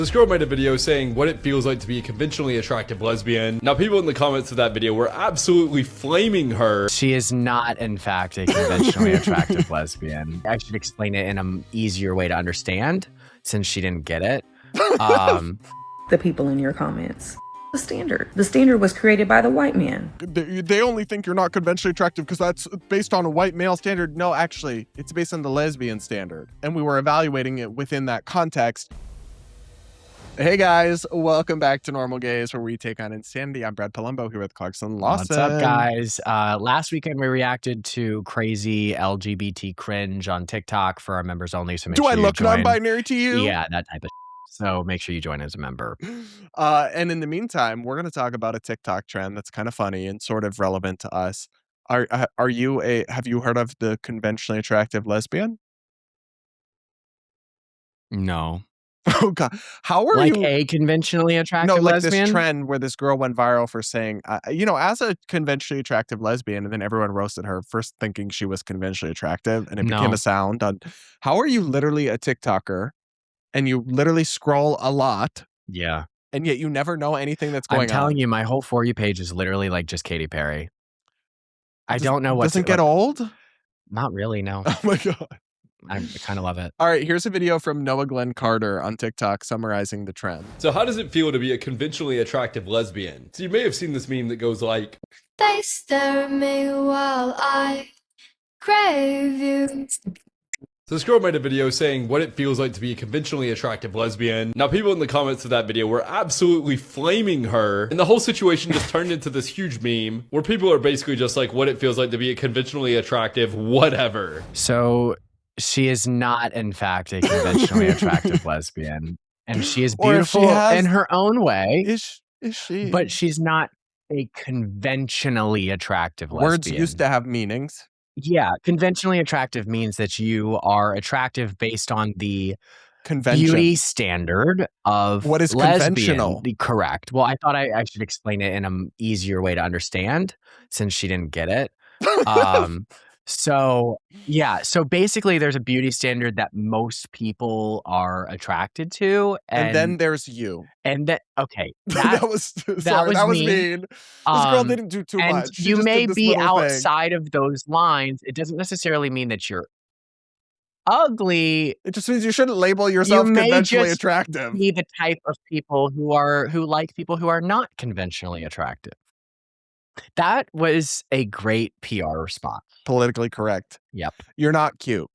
This girl made a video saying what it feels like to be a conventionally attractive lesbian. Now, people in the comments of that video were absolutely flaming her. She is not, in fact, a conventionally attractive lesbian. I should explain it in an easier way to understand, since she didn't get it. The people in your comments. The standard was created by the white man. They only think you're not conventionally attractive because that's based on a white male standard. No, actually, it's based on the lesbian standard. And we were evaluating it within that context. Hey guys, welcome back to Normal Gays, where we take on insanity. I'm Brad Polumbo here with Clarkson Lawson. What's up, guys? Last weekend we reacted to crazy LGBT cringe on TikTok for our members only. So make Do sure I you look join. non-binary to you? Yeah, that type of so make sure you join as a member. And in the meantime, we're going to talk about a TikTok trend that's kind of funny and sort of relevant to us. Have you heard of the conventionally attractive lesbian? No. Oh God, how are like you? A conventionally attractive No, like lesbian? this trend where this girl went viral for saying, as a conventionally attractive lesbian, and then everyone roasted her first thinking she was conventionally attractive, and it became a sound on. How are you literally a TikToker, and you literally scroll a lot, Yeah. and yet you never know anything that's going on? I'm telling you, my whole For You page is literally like just Katy Perry. I don't know what doesn't get old. Not really, no. Oh my God. I kind of love it. All right, here's a video from Noah Glenn Carter on TikTok summarizing the trend. So how does it feel to be a conventionally attractive lesbian? So you may have seen this meme that goes like, they stare at me while I crave you. So this girl made a video saying what it feels like to be a conventionally attractive lesbian. Now, people in the comments of that video were absolutely flaming her, and the whole situation just turned into this huge meme where people are basically just like, what it feels like to be a conventionally attractive whatever. So she is not, in fact, a conventionally attractive lesbian, and she is Or if she beautiful has- in her own way. Is she? But she's not a conventionally attractive lesbian. Words used to have meanings. Yeah, conventionally attractive means that you are attractive based on the Convention. beauty standard of What is lesbian. conventional? Correct. Well, I thought I should explain it in an easier way to understand, since she didn't get it. So basically there's a beauty standard that most people are attracted to. And then there's you. And that, okay. That was mean. This girl didn't do too and much. She you just may did this be little thing. outside of those lines. It doesn't necessarily mean that you're ugly. It just means you shouldn't label yourself You may conventionally just attractive. Be the type of people who like people who are not conventionally attractive. That was a great PR response. Politically correct. Yep. You're not cute.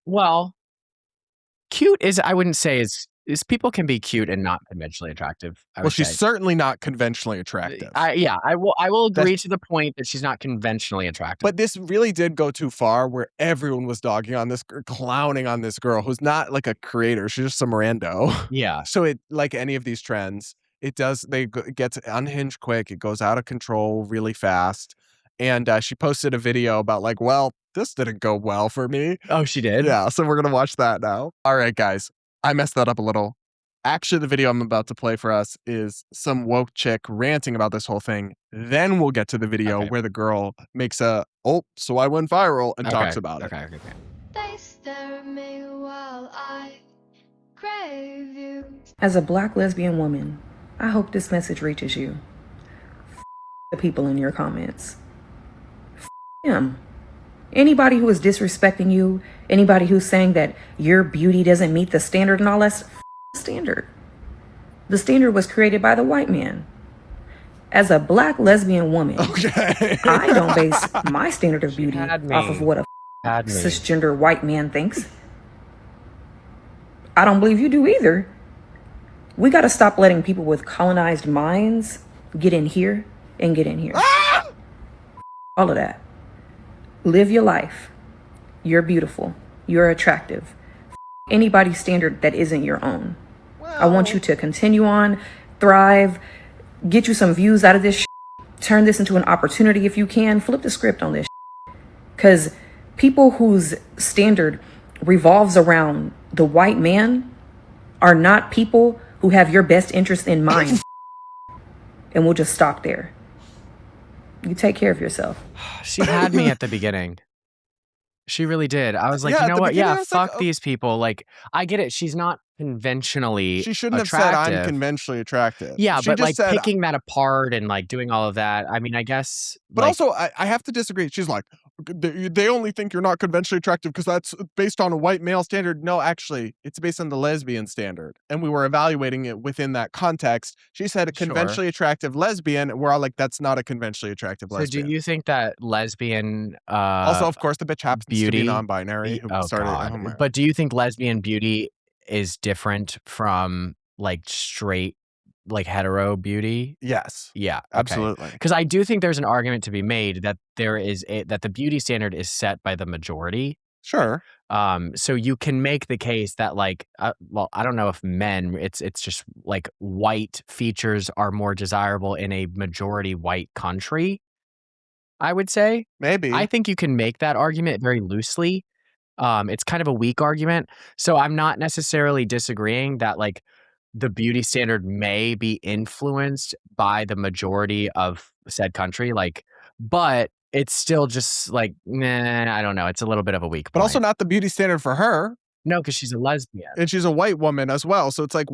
Well, cute is, I wouldn't say is people can be cute and not conventionally attractive. Well, she's certainly not conventionally attractive. I will agree to the point that she's not conventionally attractive. But this really did go too far, where everyone was dogging on this, clowning on this girl who's not like a creator. She's just some rando. Yeah. So it, like any of these trends, it gets unhinged quick. It goes out of control really fast. And she posted a video about like, well, this didn't go well for me. Oh, she did? Yeah. So we're going to watch that now. All right, guys. I messed that up a little. Actually, the video I'm about to play for us is some woke chick ranting about this whole thing. Then we'll get to the video where the girl makes so I went viral and talks about it. Okay. They stare at me while I crave you. As a black lesbian woman, I hope this message reaches you. The people in your comments. Him. Anybody who is disrespecting you, anybody who's saying that your beauty doesn't meet the standard and all that's the standard. The standard was created by the white man. As a black lesbian woman, I don't base my standard of beauty off of what a cisgender white man thinks. I don't believe you do either. We got to stop letting people with colonized minds get in here and get in here. All of that. Live your life. You're beautiful. You're attractive. Anybody's standard that isn't your own. I want you to continue on, thrive, get you some views out of this. Turn this into an opportunity if you can. Flip the script on this. Because people whose standard revolves around the white man are not people who have your best interest in mind. And we'll just stop there. You take care of yourself. She had me at the beginning. She really did. I was like, Yeah, you at know the what? beginning, I Yeah, was like, fuck these people. Like, I get it. She's not conventionally She shouldn't attractive. have said I'm conventionally attractive. Yeah, She but just like said, picking that apart and like doing all of that. I mean, I guess. but like, also I have to disagree. She's like, they only think you're not conventionally attractive because that's based on a white male standard. No, actually, it's based on the lesbian standard. And we were evaluating it within that context. She said a Sure. conventionally attractive lesbian. And we're all like, that's not a conventionally attractive So lesbian. do you think that lesbian Also, of course, the bitch happens to be beauty- non-binary who oh started. God. Oh my. But do you think lesbian beauty is different from like straight, like hetero beauty? Yes, Yeah, absolutely. Because I do think there's an argument to be made that that the beauty standard is set by the majority. Sure. So you can make the case that like, well, I don't know if men, it's just like white features are more desirable in a majority white country. I would say. Maybe. I think you can make that argument very loosely. It's kind of a weak argument. So I'm not necessarily disagreeing that like the beauty standard may be influenced by the majority of said country, like, but it's still just like, nah, I don't know. It's a little bit of a weak point. But also not the beauty standard for her. No, because she's a lesbian. And she's a white woman as well. So it's like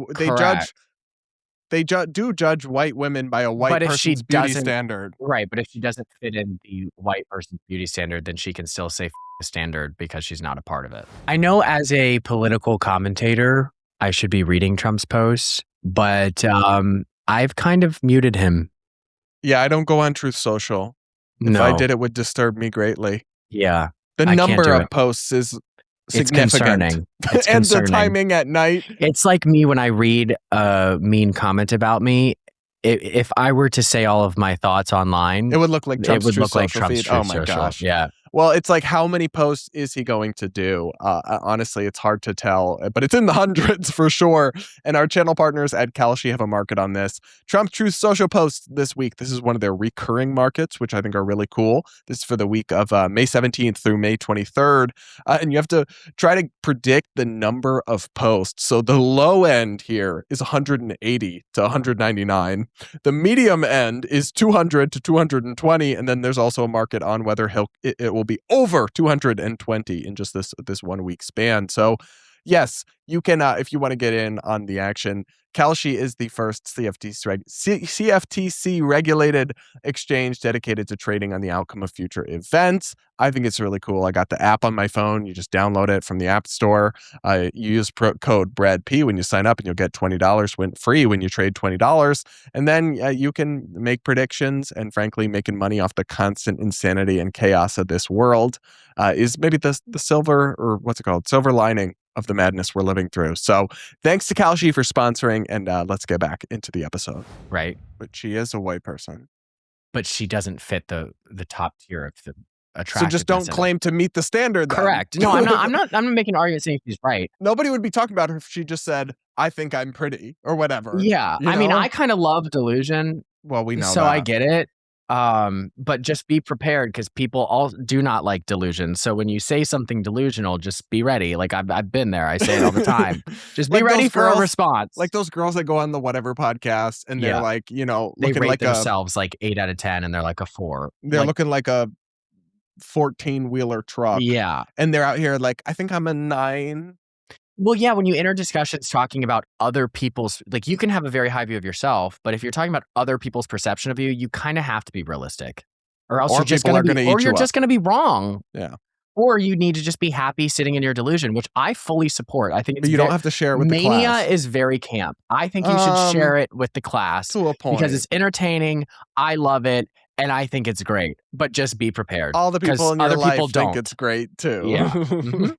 they do judge white women by a white person's beauty standard. Right, but if she doesn't fit in the white person's beauty standard, then she can still say the standard because she's not a part of it. I know as a political commentator, I should be reading Trump's posts, but I've kind of muted him. Yeah, I don't go on Truth Social. If No. I did, it would disturb me greatly. Yeah. The I can't number do of it. posts is It's significant. concerning. It's And concerning. the timing at night. It's like me when I read a mean comment about me. If I were to say all of my thoughts online, It would look like Trump's it would Truth look like Social Trump's feed. Truth Oh my Social. gosh. Yeah. Well, it's like, how many posts is he going to do? Honestly, it's hard to tell, but it's in the hundreds for sure. And our channel partners at Kalshi have a market on this. Trump Truth Social posts this week. This is one of their recurring markets, which I think are really cool. This is for the week of May 17th through May 23rd. And you have to try to predict the number of posts. So the low end here is 180 to 199. The medium end is 200 to 220. And then there's also a market on whether it will be over 220 in just this 1 week span. So yes, you can, if you want to get in on the action. Kalshi is the first CFTC regulated exchange dedicated to trading on the outcome of future events. I think it's really cool. I got the app on my phone. You just download it from the App Store. You use code BRADP when you sign up, and you'll get $20 free when you trade $20. And then you can make predictions, and frankly, making money off the constant insanity and chaos of this world is maybe the silver, or what's it called? Silver lining of the madness we're living through. So thanks to Kalshi for sponsoring, and let's get back into the episode. Right. But she is a white person. But she doesn't fit the top tier of the So attractiveness. just don't claim to meet the standard then. Correct. No, I'm not making an argument saying she's right. Nobody would be talking about her if she just said, I think I'm pretty or whatever. Yeah. You I mean, know? I kind of love delusion. Well, we know so that. I get it. But just be prepared, because people all do not like delusion. So when you say something delusional, just be ready. Like I've been there. I say it all the time. Just be Like ready those for a girls- response. Like those girls that go on the whatever podcast and they're Yeah. like, they looking rate like themselves like 8 out of 10, and they're like a 4. they're Like, looking like a 14-wheeler truck. yeah. And they're out here like, I think I'm a 9. Well, yeah, when you enter discussions talking about other people's, like, you can have a very high view of yourself, but if you're talking about other people's perception of you, you kind of have to be realistic, or else Or you're just people going are to be, gonna or eat you're you just going to be wrong. Yeah. Or you need to just be happy sitting in your delusion, which I fully support. I think it's But you don't have to share it with the mania class. is very camp. I think you should share it with the class To a point. because it's entertaining. I love it. And I think it's great, but just be prepared. All the 'cause people in your other life people think don't. it's great too. Yeah. Mhm.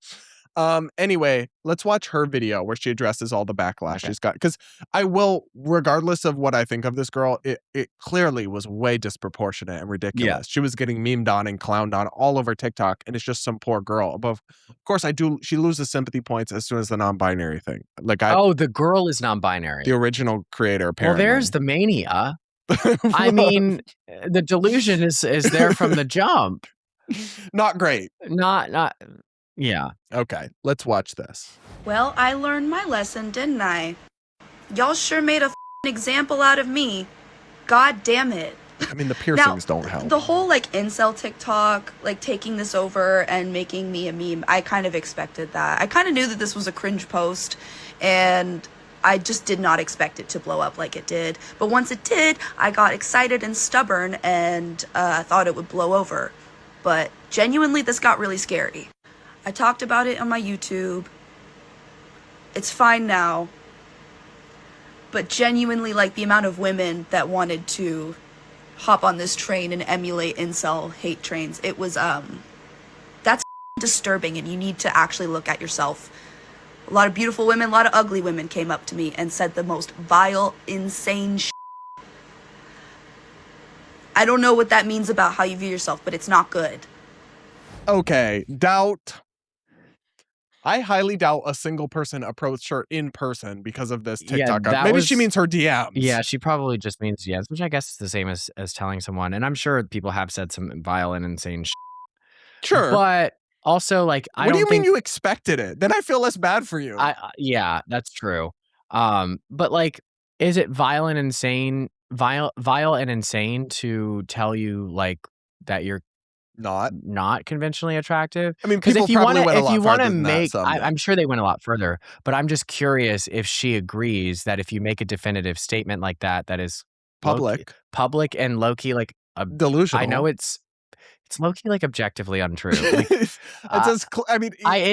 Anyway, let's watch her video where she addresses all the backlash Okay. she's got. Because I will, regardless of what I think of this girl, it clearly was way disproportionate and ridiculous. Yeah. She was getting memed on and clowned on all over TikTok, and it's just some poor girl. Of course, she loses sympathy points as soon as the non-binary thing. Like The girl is non-binary. the original creator, Well, apparently. there's the mania. I mean, the delusion is there from the jump. not great. Yeah. Okay, let's watch this. Well, I learned my lesson, didn't I? Y'all sure made a example out of me. God damn it. I mean, the piercings don't help. The whole incel TikTok, taking this over and making me a meme, I kind of expected that. I kind of knew that this was a cringe post, And I just did not expect it to blow up like it did. But once it did, I got excited and stubborn and thought it would blow over. But genuinely, this got really scary. I talked about it on my YouTube. It's fine now. But genuinely, like, the amount of women that wanted to hop on this train and emulate incel hate trains, it was, that's disturbing, and you need to actually look at yourself. A lot of beautiful women, a lot of ugly women came up to me and said the most vile, insane shit. I don't know what that means about how you view yourself, but it's not good. Okay, I highly doubt a single person approached her in person because of this TikTok. Maybe she means her DMs. Yeah, she probably just means DMs, which I guess is the same as telling someone. And I'm sure people have said some vile and insane shit. Sure. But also, like, what do you mean you expected it? Then I feel less bad for you. Yeah, that's true. But like, is it vile and insane to tell you like that you're not conventionally attractive? I mean, people probably went a lot farther than that. I'm sure they went a lot further, but I'm just curious if she agrees that if you make a definitive statement like that, that is public and low-key like delusional. I know it's low-key like objectively untrue. Like, I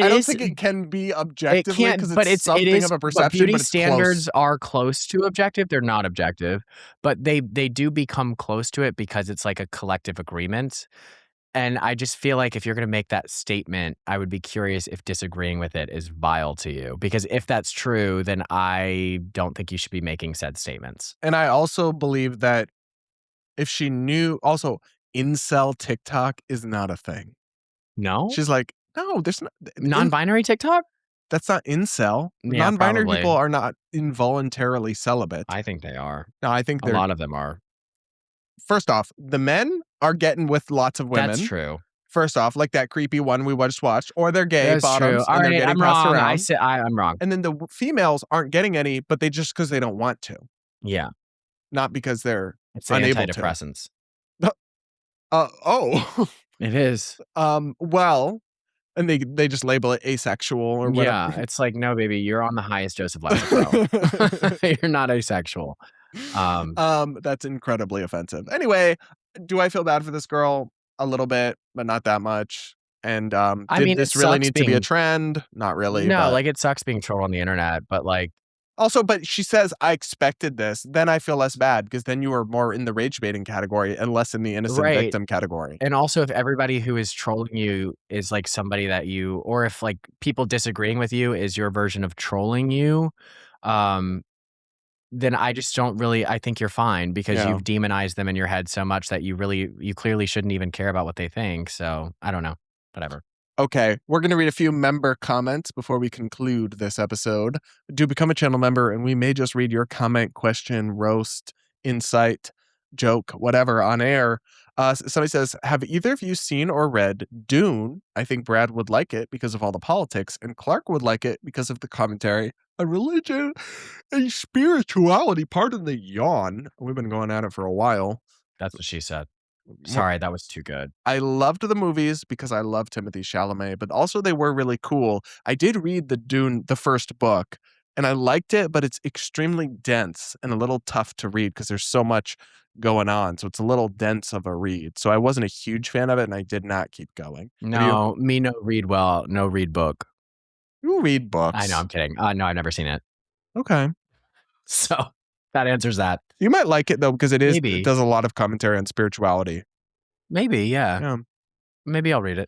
don't think it can be objectively because it's something of a perception. But beauty but it's standards close. are close to objective. They're not objective, but they do become close to it because it's like a collective agreement. And I just feel like if you're going to make that statement, I would be curious if disagreeing with it is vile to you. Because if that's true, then I don't think you should be making said statements. And I also believe that if she knew, also, incel TikTok is not a thing. No? She's like, no, there's not. Non-binary TikTok? That's not incel. Yeah, non-binary probably. people are not involuntarily celibate. I think they are. No, I think a lot of them are. First off, the men are getting with lots of women. That's true. First off, like that creepy one we just watched, or they're gay That's bottoms true. and they're right, getting I'm passed wrong. around. I'm wrong. And then the females aren't getting any, but they just because they don't want to. Yeah. Not because they're it's the unable antidepressants. to. Oh. It is. Well, and they just label it asexual or whatever. Yeah, it's like, no, baby, you're on the highest dose of Lexapro. You're not asexual. That's incredibly offensive. Anyway, do I feel bad for this girl? A little bit, but not that much. And did this really need to be a trend? Not really. No, but... like it sucks being trolled on the internet, but like also, but she says I expected this. Then I feel less bad because then you are more in the rage baiting category and less in the innocent victim category. And also, if everybody who is trolling you is like somebody that you, or if like people disagreeing with you is your version of trolling you, then I just don't really, I think you're fine because you've demonized them in your head so much that you clearly shouldn't even care about what they think. So I don't know, whatever. Okay, we're going to read a few member comments before we conclude this episode. Do become a channel member and we may just read your comment, question, roast, insight, joke, whatever on air. Somebody says, have either of you seen or read Dune? I think Brad would like it because of all the politics and Clark would like it because of the commentary on religion and spirituality. Pardon the yawn. We've been going at it for a while. That's what she said. Sorry, that was too good. I loved the movies because I love Timothée Chalamet, but also they were really cool. I did read the first book, and I liked it, but it's extremely dense and a little tough to read because there's so much going on. So it's a little dense of a read. So I wasn't a huge fan of it, and I did not keep going. No, no read book. You read books. I know, I'm kidding. No, I've never seen it. Okay. So that answers that. You might like it though, because it does a lot of commentary on spirituality. Maybe, yeah. Maybe I'll read it.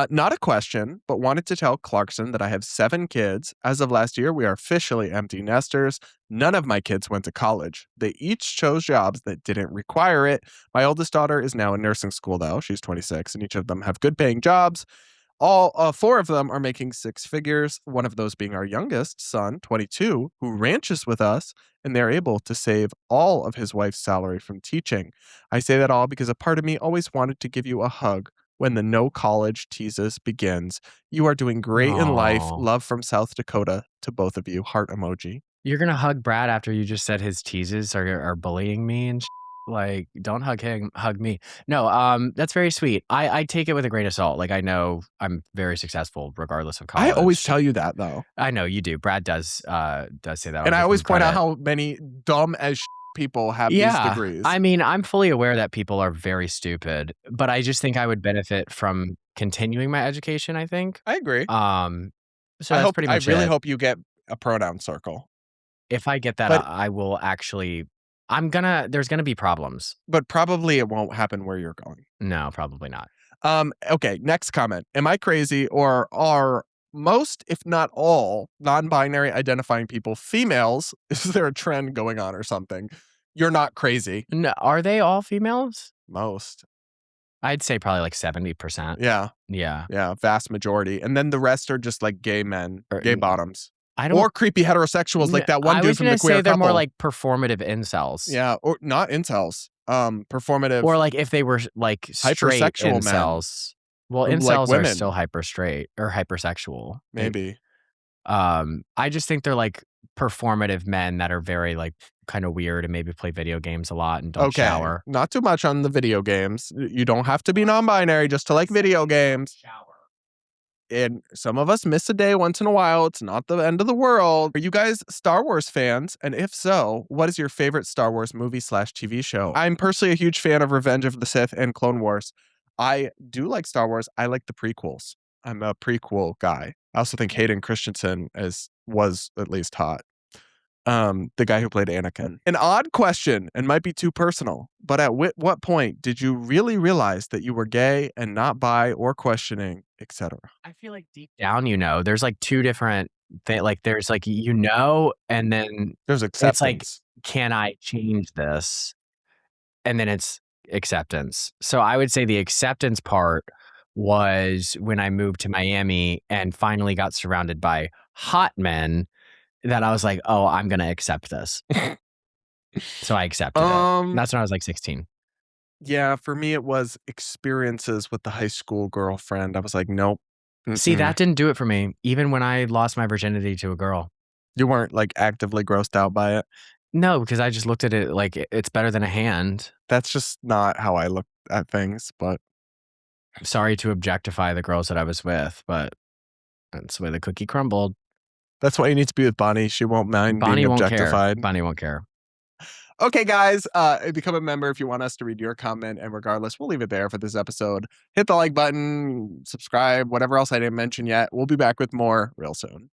Not a question, but wanted to tell Clarkson that I have 7 kids. As of last year, we are officially empty nesters. None of my kids went to college. They each chose jobs that didn't require it. My oldest daughter is now in nursing school, though. She's 26, and each of them have good paying jobs. All 4 of them are making 6 figures, one of those being our youngest son, 22, who ranches with us, and they're able to save all of his wife's salary from teaching. I say that all because a part of me always wanted to give you a hug when the no college teases begins. You are doing great in life. Love from South Dakota to both of you. Heart emoji. You're going to hug Brad after you just said his teases are bullying me and Like, don't hug me. No, that's very sweet. I take it with a grain of salt. Like, I know I'm very successful regardless of college. I always tell you that though. I know you do. Brad does say that. And I'll I give always him point out credit. how many dumb as people have these degrees. I mean, I'm fully aware that people are very stupid, but I just think I would benefit from continuing my education, I think. I agree. So that's pretty much I really it. hope you get a pronoun circle. If I get that, But- I will actually. There's gonna be problems. But probably it won't happen where you're going. No, probably not. Okay, next comment. Am I crazy, or are most, if not all, non-binary identifying people females? Is there a trend going on or something? You're not crazy. No, are they all females? Most. I'd say probably like 70%. Yeah. Yeah. Yeah, vast majority. And then the rest are just like gay men, gay bottoms. I don't. Or creepy heterosexuals like that one I dude was from the gonna queer say they're couple. more like performative incels. Yeah, or not incels. Performative. Or like if they were like straight Hypersexual men. incels. Well, Like incels are women. still hyper straight or hypersexual. Maybe. I just think they're like performative men that are very like kind of weird and maybe play video games a lot and don't shower. Not too much on the video games. You don't have to be non-binary just to like video games. And some of us miss a day once in a while. It's not the end of the world. Are you guys Star Wars fans? And if so, what is your favorite Star Wars movie/TV show? I'm personally a huge fan of Revenge of the Sith and Clone Wars. I do like Star Wars. I like the prequels. I'm a prequel guy. I also think Hayden Christensen was at least hot. The guy who played Anakin. An odd question and might be too personal, but at what point did you really realize that you were gay and not bi or questioning, etc.? I feel like deep down, there's like two different things. Like there's like, and then There's acceptance. it's like, can I change this? And then it's acceptance. So I would say the acceptance part was when I moved to Miami and finally got surrounded by hot men that I was like, oh, I'm going to accept this. So I accepted it. That's when I was like 16. Yeah, for me, it was experiences with the high school girlfriend. I was like, nope. See, that didn't do it for me. Even when I lost my virginity to a girl. You weren't like actively grossed out by it? No, because I just looked at it like it's better than a hand. That's just not how I look at things, but. Sorry to objectify the girls that I was with, but that's the way the cookie crumbled. That's why you need to be with Bonnie. She won't mind being objectified. Bonnie won't care. Okay, guys, become a member if you want us to read your comment. And regardless, we'll leave it there for this episode. Hit the like button, subscribe, whatever else I didn't mention yet. We'll be back with more real soon.